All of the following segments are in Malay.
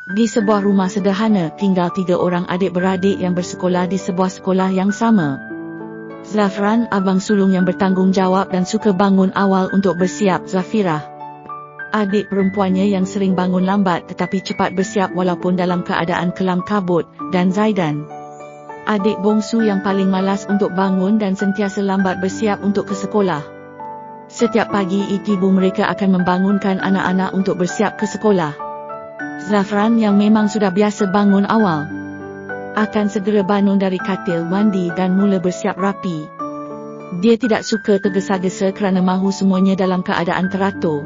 Di sebuah rumah sederhana, tinggal 3 orang adik-beradik yang bersekolah di sebuah sekolah yang sama. Zafran, abang sulung yang bertanggungjawab dan suka bangun awal untuk bersiap. Zafirah, adik perempuannya yang sering bangun lambat tetapi cepat bersiap walaupun dalam keadaan kelam kabut. Dan Zaidan, adik bongsu yang paling malas untuk bangun dan sentiasa lambat bersiap untuk ke sekolah. Setiap pagi ibu mereka akan membangunkan anak-anak untuk bersiap ke sekolah. Zafran yang memang sudah biasa bangun awal, akan segera bangun dari katil, mandi dan mula bersiap rapi. Dia tidak suka tergesa-gesa kerana mahu semuanya dalam keadaan teratur.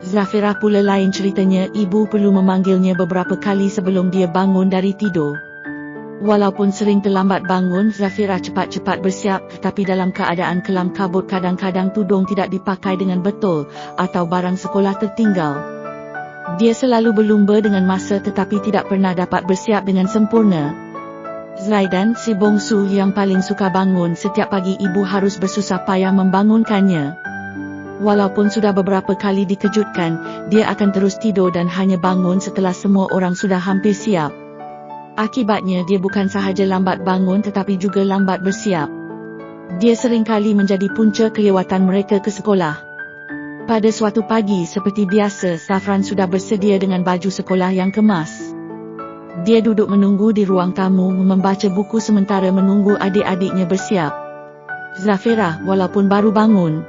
Zafirah pula lain ceritanya, ibu perlu memanggilnya beberapa kali sebelum dia bangun dari tidur. Walaupun sering terlambat bangun, Zafirah cepat-cepat bersiap, tetapi dalam keadaan kelam kabut kadang-kadang tudung tidak dipakai dengan betul atau barang sekolah tertinggal. Dia selalu berlumba dengan masa tetapi tidak pernah dapat bersiap dengan sempurna. Zaidan, si bongsu yang paling suka bangun, setiap pagi ibu harus bersusah payah membangunkannya. Walaupun sudah beberapa kali dikejutkan, dia akan terus tidur dan hanya bangun setelah semua orang sudah hampir siap. Akibatnya dia bukan sahaja lambat bangun tetapi juga lambat bersiap. Dia seringkali menjadi punca kelewatan mereka ke sekolah. Pada suatu pagi seperti biasa, Zafran sudah bersedia dengan baju sekolah yang kemas. Dia duduk menunggu di ruang tamu membaca buku sementara menunggu adik-adiknya bersiap. Zafirah, walaupun baru bangun,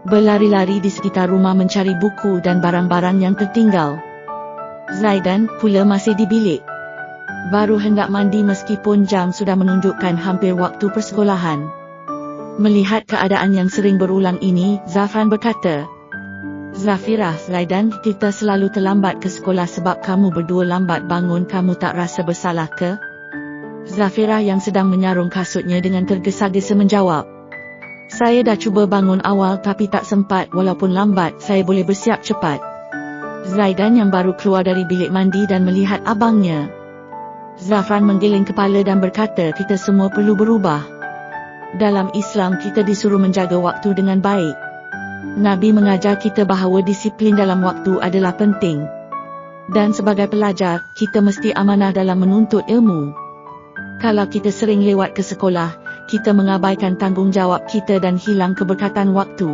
berlari-lari di sekitar rumah mencari buku dan barang-barang yang tertinggal. Zaidan pula masih di bilik, baru hendak mandi meskipun jam sudah menunjukkan hampir waktu persekolahan. Melihat keadaan yang sering berulang ini, Zafran berkata, "Zafirah, Zaidan, kita selalu terlambat ke sekolah sebab kamu berdua lambat bangun, kamu tak rasa bersalah ke?" Zafirah yang sedang menyarung kasutnya dengan tergesa-gesa menjawab, "Saya dah cuba bangun awal tapi tak sempat, walaupun lambat, saya boleh bersiap cepat." Zaidan yang baru keluar dari bilik mandi dan melihat abangnya. Zafran menggeleng kepala dan berkata, "Kita semua perlu berubah. Dalam Islam kita disuruh menjaga waktu dengan baik. Nabi mengajar kita bahawa disiplin dalam waktu adalah penting. Dan sebagai pelajar, kita mesti amanah dalam menuntut ilmu. Kalau kita sering lewat ke sekolah, kita mengabaikan tanggungjawab kita dan hilang keberkatan waktu."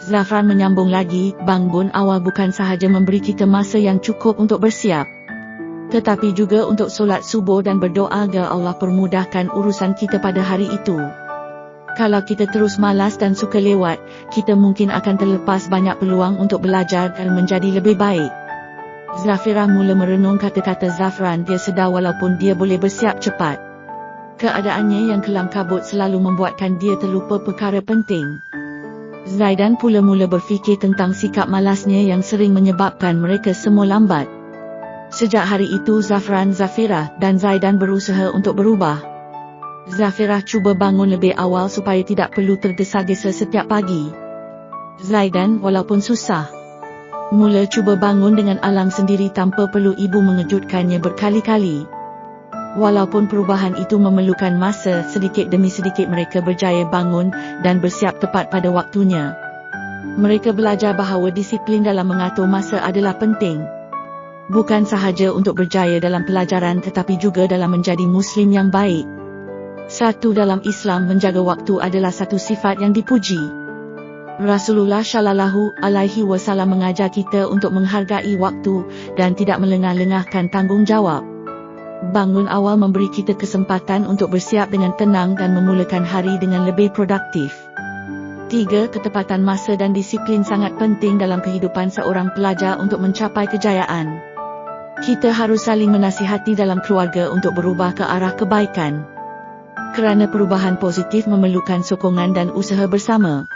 Zafran menyambung lagi, bangun awal bukan sahaja memberi kita masa yang cukup untuk bersiap, tetapi juga untuk solat subuh dan berdoa agar Allah permudahkan urusan kita pada hari itu. Kalau kita terus malas dan suka lewat, kita mungkin akan terlepas banyak peluang untuk belajar dan menjadi lebih baik. Zafirah mula merenung kata-kata Zafran. Dia sedar walaupun dia boleh bersiap cepat, keadaannya yang kelam kabut selalu membuatkan dia terlupa perkara penting. Zaidan pula mula berfikir tentang sikap malasnya yang sering menyebabkan mereka semua lambat. Sejak hari itu Zafran, Zafirah dan Zaidan berusaha untuk berubah. Zafirah cuba bangun lebih awal supaya tidak perlu tergesa-gesa setiap pagi. Zaidan, walaupun susah, mula cuba bangun dengan alam sendiri tanpa perlu ibu mengejutkannya berkali-kali. Walaupun perubahan itu memerlukan masa, sedikit demi sedikit mereka berjaya bangun dan bersiap tepat pada waktunya. Mereka belajar bahawa disiplin dalam mengatur masa adalah penting, bukan sahaja untuk berjaya dalam pelajaran tetapi juga dalam menjadi Muslim yang baik. Satu, dalam Islam menjaga waktu adalah satu sifat yang dipuji. Rasulullah Shallallahu Alaihi Wasallam mengajar kita untuk menghargai waktu dan tidak melengah-lengahkan tanggungjawab. Bangun awal memberi kita kesempatan untuk bersiap dengan tenang dan memulakan hari dengan lebih produktif. 3. Ketepatan masa dan disiplin sangat penting dalam kehidupan seorang pelajar untuk mencapai kejayaan. Kita harus saling menasihati dalam keluarga untuk berubah ke arah kebaikan, kerana perubahan positif memerlukan sokongan dan usaha bersama.